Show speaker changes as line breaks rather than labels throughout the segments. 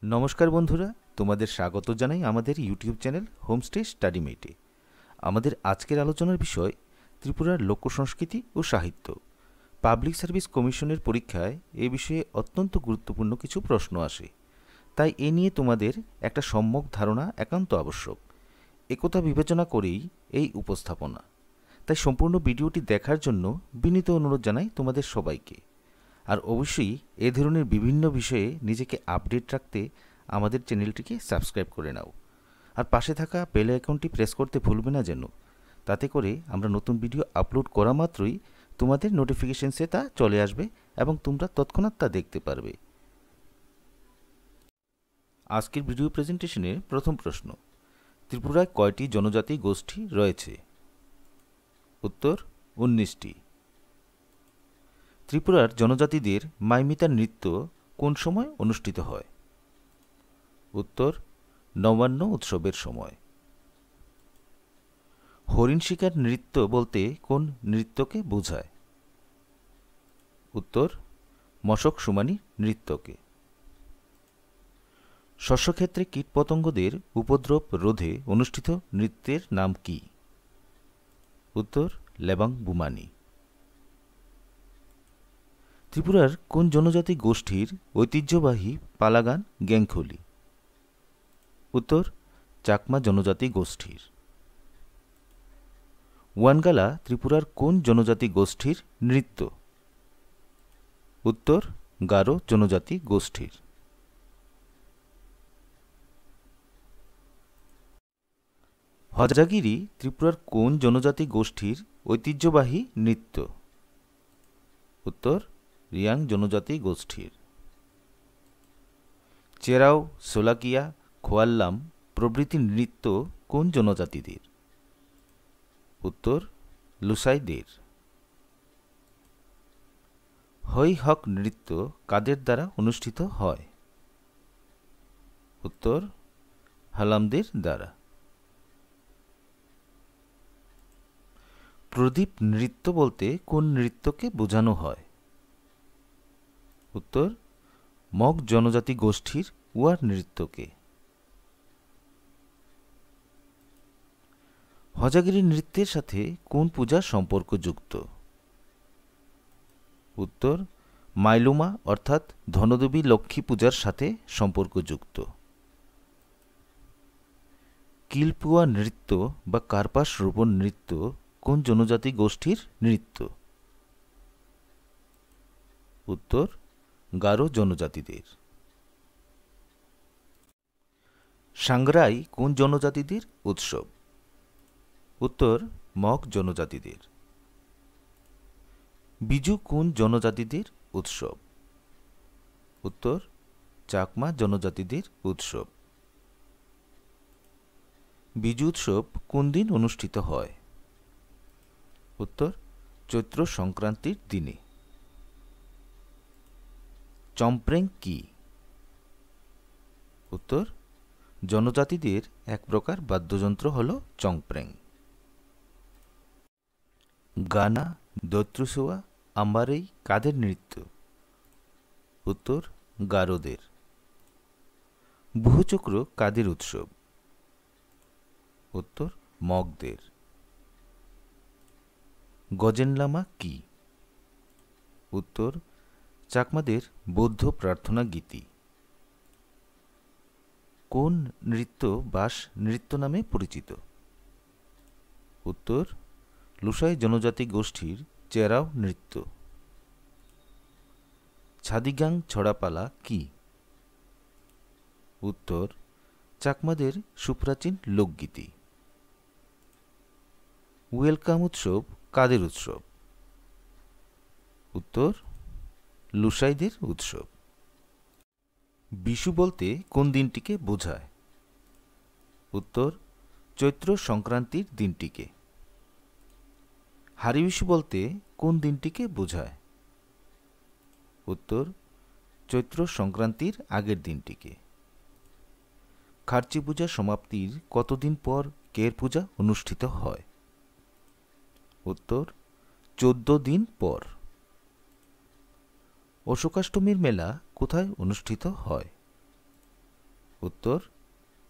নমস্কার বন্ধুরা, তোমাদের স্বাগত জানাই আমাদের ইউটিউব চ্যানেল হোমস্টে স্টাডি মেটে। আমাদের আজকের আলোচনার বিষয় ত্রিপুরার লোকসংস্কৃতি ও সাহিত্য। পাবলিক সার্ভিস কমিশনের পরীক্ষায় এ বিষয়ে অত্যন্ত গুরুত্বপূর্ণ কিছু প্রশ্ন আসে, তাই এ নিয়ে তোমাদের একটা সম্যক ধারণা একান্ত আবশ্যক। একথা বিবেচনা করেই এই উপস্থাপনা। তাই সম্পূর্ণ ভিডিওটি দেখার জন্য বিনীত অনুরোধ জানাই তোমাদের সবাইকে। আর অবশ্যই এ ধরনের বিভিন্ন বিষয়ে নিজেকে আপডেট রাখতে আমাদের চ্যানেলটিকে সাবস্ক্রাইব করে নাও। আর পাশে থাকা বেল আইকনটি প্রেস করতে ভুলবে না যেন, তাতে করে আমরা নতুন ভিডিও আপলোড করা মাত্রই তোমাদের নোটিফিকেশনসে তা চলে আসবে এবং তোমরা তৎক্ষণাৎ তা দেখতে পারবে। আজকের ভিডিও প্রেজেন্টেশনের প্রথম প্রশ্ন: ত্রিপুরায় কয়টি জনজাতি গোষ্ঠী রয়েছে? উত্তর: 19টি। ত্রিপুরার জনজাতিদের মাইমিতার নৃত্য কোন সময় অনুষ্ঠিত হয়? উত্তর: নবান্ন উৎসবের সময়। হরিণ শিকার নৃত্য বলতে কোন নৃত্যকে বোঝায়? উত্তর: মশক সুমানি নৃত্যকে। শস্যক্ষেত্রে কীটপতঙ্গদের উপদ্রব রোধে অনুষ্ঠিত নৃত্যের নাম কি? উত্তর: লেবাং বুমানি। ত্রিপুরার কোন জনজাতি গোষ্ঠীর ঐতিহ্যবাহী পালাগান গ্যাংখলি? উত্তর: চাকমা জনজাতি গোষ্ঠীর। ওয়ানগালা ত্রিপুরার কোন জনজাতি গোষ্ঠীর নৃত্য? উত্তর: গারো জনজাতি গোষ্ঠীর। হজাগিরি ত্রিপুরার কোন জনজাতি গোষ্ঠীর ঐতিহ্যবাহী নৃত্য? উত্তর: রিয়াং জনজাতি গোষ্ঠীর। চেরাও, সোলাকিয়া, খোয়াল্লাম প্রভৃতি নৃত্য কোন জনজাতিদের? উত্তর: লুসাইদের। হৈ হক নৃত্য কাদের দ্বারা অনুষ্ঠিত হয়? উত্তর: হালামদের দ্বারা। প্রদীপ নৃত্য বলতে কোন নৃত্যকে বোঝানো হয়? উত্তর: মগ জনজাতি গোষ্ঠীর উয়ার নৃত্যকে। হজাগিরি নৃত্যের সাথে কোন পূজা সম্পর্কযুক্ত? উত্তর: মাইলুমা অর্থাৎ ধনদেবী লক্ষ্মী পূজার সাথে সম্পর্কযুক্ত। কিলপুয়া নৃত্য বা কার্পাস রোপণ নৃত্য কোন জনজাতি গোষ্ঠীর নৃত্য? উত্তর: গারো জনজাতিদের। সাংগ্রাই কোন জনজাতিদের উৎসব? উত্তর: মগ জনজাতিদের। বিজু কোন জনজাতিদের উৎসব? উত্তর: চাকমা জনজাতিদের উৎসব। বিজু উৎসব কোন দিন অনুষ্ঠিত হয়? উত্তর: চৈত্র সংক্রান্তির দিনে। চম্প্রেং কি? উত্তর: জনজাতিদের এক প্রকার বাদ্যযন্ত্র হল চংপ্রেং। গানা, দৈত্রসোয়া, আম্বারেই কাদের নৃত্য? উত্তর: গারোদের। বুহচক্র কাদের উৎসব? উত্তর: মগদের। গজেনলামা কি? উত্তর: চাকমাদের বৌদ্ধ প্রার্থনা গীতি। কোন নৃত্য বাস নৃত্য নামে পরিচিত? উত্তর: লুসাই জনজাতি গোষ্ঠীর চেরাও নৃত্য। ছাদিগাং ছড়াপালা কি? উত্তর: চাকমাদের সুপ্রাচীন লোকগীতি। ওয়েলকাম উৎসব কাদের উৎসব? উত্তর: লুসাইদের উৎসব। বিশু বলতে কোন দিনটিকে বোঝায়? উত্তর: চৈত্র সংক্রান্তির দিনটিকে। হারিবিশু বলতে কোন দিনটিকে বোঝায়? উত্তর: চৈত্র সংক্রান্তির আগের দিনটিকে। খার্চি পূজা সমাপ্তির কতদিন পর কের পূজা অনুষ্ঠিত হয়? উত্তর: 14 দিন পর। অশোকাষ্টমীর মেলা কোথায় অনুষ্ঠিত হয়? উত্তর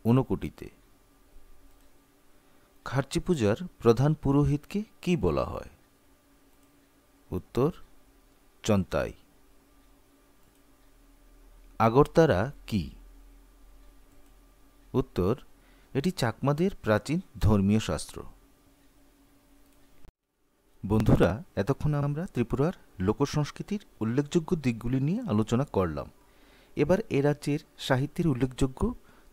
ঊনকোটিতে। খার্চি পূজার প্রধান পুরোহিতকে কি বলা হয়? উত্তর চন্তাই। আগরতারা কি? উত্তর এটি চাকমাদের প্রাচীন ধর্মীয় শাস্ত্র। বন্ধুরা, এতক্ষণ আমরা ত্রিপুরার লোকসংস্কৃতির উল্লেখযোগ্য দিকগুলি নিয়ে আলোচনা করলাম। এবার এ রাজ্যের সাহিত্যের উল্লেখযোগ্য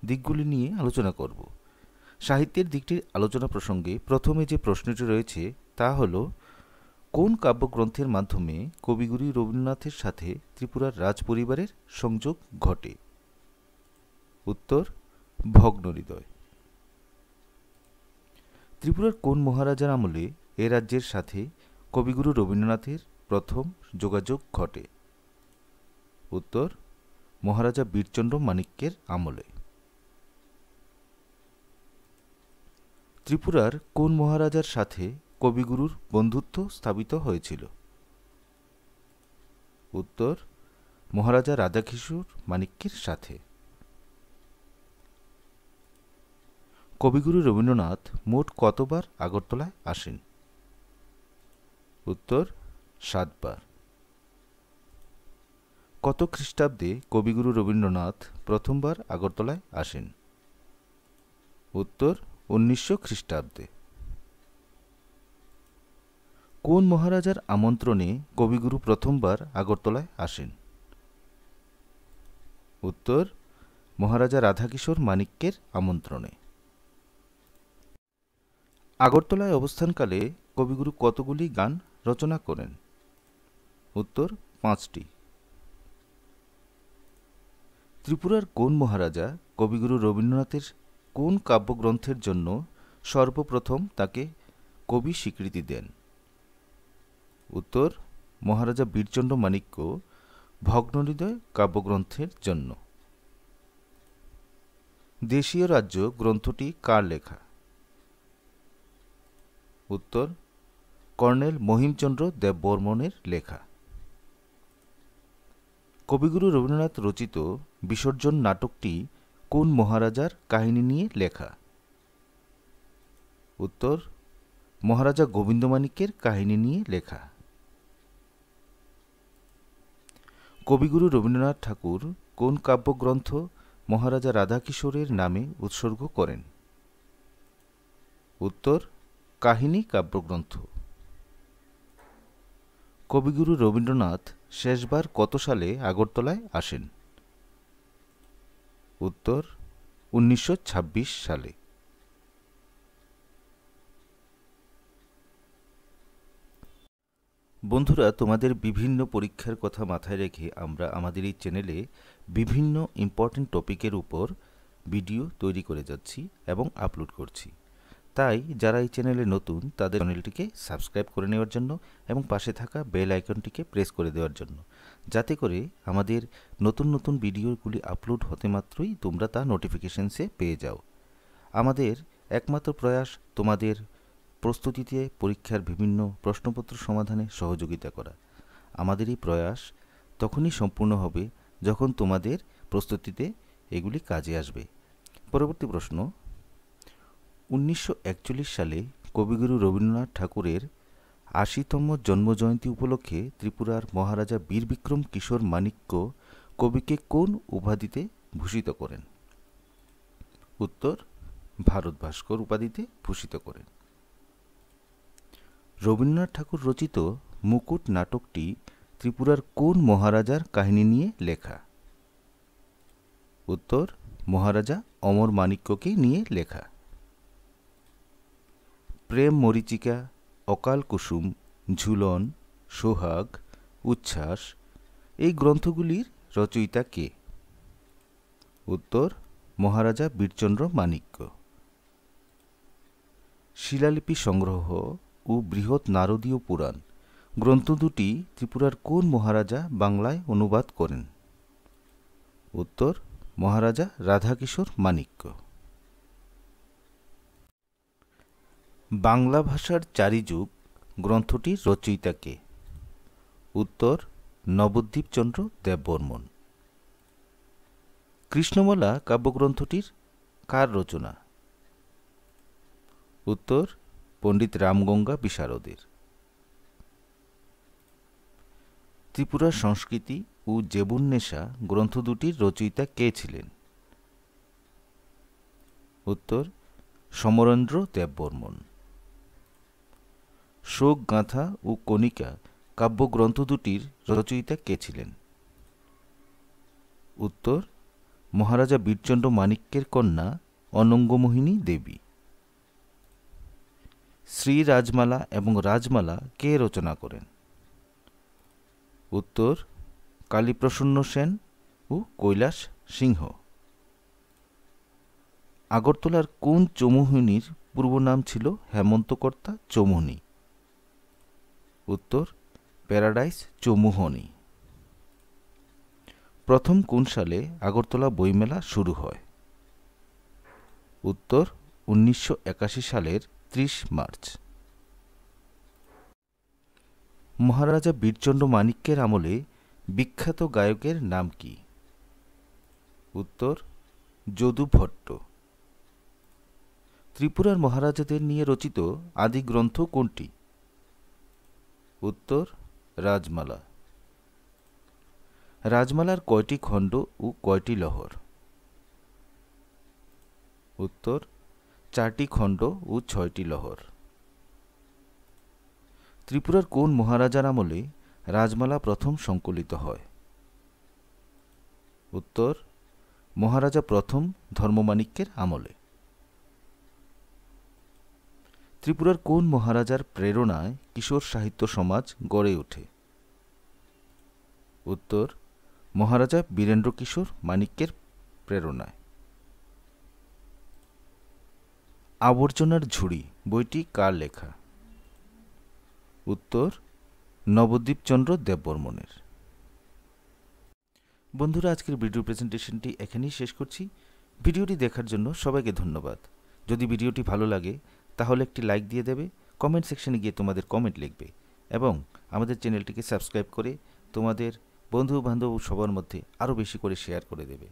দিকগুলি নিয়ে আলোচনা করব। সাহিত্যের দিকটির আলোচনা প্রসঙ্গে প্রথমে যে প্রশ্নটি রয়েছে তা হল, কোন কাব্যগ্রন্থের মাধ্যমে কবিগুরু রবীন্দ্রনাথের সাথে ত্রিপুরার রাজপরিবারের সংযোগ ঘটে? উত্তর ভগ্নহৃদয়। ত্রিপুরার কোন মহারাজার আমলে এ রাজ্যের সাথে কবিগুরু রবীন্দ্রনাথের প্রথম যোগাযোগ ঘটে? উত্তর মহারাজা বীরচন্দ্র মাণিক্যের আমলে। ত্রিপুরার কোন মহারাজার সাথে কবিগুরুর বন্ধুত্ব স্থাপিত হয়েছিল? উত্তর মহারাজা রাধাকিশোর মাণিক্যের সাথে। কবিগুরু রবীন্দ্রনাথ মোট কতবার আগরতলায় আসেন? উত্তর 7 বার। কত খ্রিস্টাব্দে কবিগুরু রবীন্দ্রনাথ প্রথমবার আগরতলায় আসেন? উত্তর 1900 খ্রিস্টাব্দে। কোন মহারাজার আমন্ত্রণে কবিগুরু প্রথমবার আগরতলায় আসেন? উত্তর মহারাজা রাধাকিশোর মাণিক্যের আমন্ত্রণে। আগরতলায় অবস্থানকালে কবিগুরু কতগুলি গান রচনা করেন? উত্তর 5টি। ত্রিপুরার কোন মহারাজা কবিগুরু রবীন্দ্রনাথের কোন কাব্যগ্রন্থের জন্য সর্বপ্রথম তাকে কবি স্বীকৃতি দেন? উত্তর মহারাজা বীরচন্দ্র মাণিক্য ভগ্নহৃদয় কাব্যগ্রন্থের জন্য। দেশীয় রাজ্য গ্রন্থটি কার লেখা? উত্তর কর্নেল মহিমচন্দ্র দেববর্মনের লেখা। কবিগুরু রবীন্দ্রনাথ রচিত বিসর্জন নাটকটি কোন মহারাজার কাহিনী নিয়ে লেখা? উত্তর মহারাজা গোবিন্দ মাণিক্যের কাহিনী নিয়ে লেখা। কবিগুরু রবীন্দ্রনাথ ঠাকুর কোন কাব্যগ্রন্থ মহারাজা রাধাকিশোরের নামে উৎসর্গ করেন? উত্তর কাহিনী কাব্যগ্রন্থ। কবিগুরু রবীন্দ্রনাথ শেষবার কত সালে আগরতলায় আসেন? উত্তর 1926 সালে। বন্ধুরা, তোমাদের বিভিন্ন পরীক্ষার কথা মাথায় রেখে আমরা আমাদের এই চ্যানেলে বিভিন্ন ইম্পর্টেন্ট টপিকের উপর ভিডিও তৈরি করে যাচ্ছি এবং আপলোড করছি। তাই যারা এই চ্যানেলে নতুন তাদের চ্যানেলটিকে সাবস্ক্রাইব করে নেওয়ার জন্য এবং পাশে থাকা বেল আইকনটিকে প্রেস করে দেওয়ার জন্য, যাতে করে আমাদের নতুন নতুন ভিডিওগুলি আপলোড হতে মাত্রই তোমরা তা নোটিফিকেশনসে পেয়ে যাও। আমাদের একমাত্র প্রয়াস তোমাদের প্রস্তুতিতে পরীক্ষার বিভিন্ন প্রশ্নপত্র সমাধানে সহযোগিতা করা। আমাদের এই প্রয়াস তখনই সম্পূর্ণ হবে যখন তোমাদের প্রস্তুতিতে এগুলি কাজে আসবে। পরবর্তী প্রশ্ন, 1941 সালে কবিগুরু রবীন্দ্রনাথ ঠাকুরের 80তম জন্মজয়ন্তী উপলক্ষে ত্রিপুরার মহারাজা বীরবিক্রম কিশোর মাণিক্য কবিকে কোন উপাধিতে ভূষিত করেন? উত্তর ভারত ভাস্কর উপাধিতে ভূষিত করেন। রবীন্দ্রনাথ ঠাকুর রচিত মুকুট নাটকটি ত্রিপুরার কোন মহারাজার কাহিনী নিয়ে লেখা? উত্তর মহারাজা অমর মাণিক্যকে নিয়ে লেখা। প্রেম মরীচিকা, অকাল কুসুম, ঝুলন, সোহাগ, উচ্ছ্বাস এই গ্রন্থগুলির রচয়িতা কে? উত্তর মহারাজা বীরচন্দ্র মাণিক্য। শিলালিপি সংগ্রহ ও বৃহৎ নারদীয় পুরাণ গ্রন্থ দুটি ত্রিপুরার কোন মহারাজা বাংলায় অনুবাদ করেন? উত্তর মহারাজা রাধাকিশোর মাণিক্য। বাংলা ভাষার 4 যুগ গ্রন্থটির রচয়িতা কে? উত্তর নবদ্বীপচন্দ্র দেববর্মন। কৃষ্ণমালা কাব্যগ্রন্থটির কার রচনা? উত্তর পণ্ডিত রামগঙ্গা বিশারদের। ত্রিপুরার সংস্কৃতি ও জেবুন্নেশা গ্রন্থ দুটির রচয়িতা কে ছিলেন? উত্তর সমরেন্দ্র দেববর্মন। শোক গাঁথা ও কণিকা কাব্যগ্রন্থ দুটির রচয়িতা কে ছিলেন? উত্তর মহারাজা বীরচন্দ্র মাণিক্যের কন্যা অনঙ্গমোহিনী দেবী। শ্রী রাজমালা এবং রাজমালা কে রচনা করেন? উত্তর কালীপ্রসন্ন সেন ও কৈলাস সিংহ। আগরতলার কোন চৌমুহনীর পূর্ব নাম ছিল হেমন্তকর্তা চৌমুহনী? উত্তর প্যারাডাইস চৌমুহনী। প্রথম কোন সালে আগরতলা বইমেলা শুরু হয়? উত্তর 1981 সালের 30 মার্চ। মহারাজা বীরচন্দ্র মাণিক্যের আমলে বিখ্যাত গায়কের নাম কি? উত্তর যদু ভট্ট। ত্রিপুরার মহারাজাদের নিয়ে রচিত আদি গ্রন্থ কোনটি? উত্তর রাজমালা। রাজমালার কয়টি খণ্ড ও কয়টি লহর? উত্তর 4টি খণ্ড ও 6টি লহর। ত্রিপুরার কোন মহারাজার আমলে রাজমালা প্রথম সংকলিত হয়? উত্তর মহারাজা প্রথম ধর্মমাণিক্যের আমলে। ত্রিপুরার কোন মহারাজার প্রেরণায় কিশোর সাহিত্য সমাজ গড়ে ওঠে? উত্তর মহারাজা বীরেন্দ্র কিশোর মাণিক্যের প্রেরণায়। আবর্জনার ঝুড়ি বইটি কার লেখা? উত্তর নবদ্বীপচন্দ্র দেববর্মনের। বন্ধুরা, আজকের ভিডিও প্রেজেন্টেশনটি এখানেই শেষ করছি। ভিডিওটি দেখার জন্য সবাইকে ধন্যবাদ। যদি ভিডিওটি ভালো লাগে তাহলে একটি লাইক দিয়ে দেবে, কমেন্ট সেকশনে গিয়ে তোমাদের কমেন্ট লিখবে এবং আমাদের চ্যানেলটিকে সাবস্ক্রাইব করে তোমাদের বন্ধু বান্ধব সবার মধ্যে আরও বেশি করে শেয়ার করে দেবে।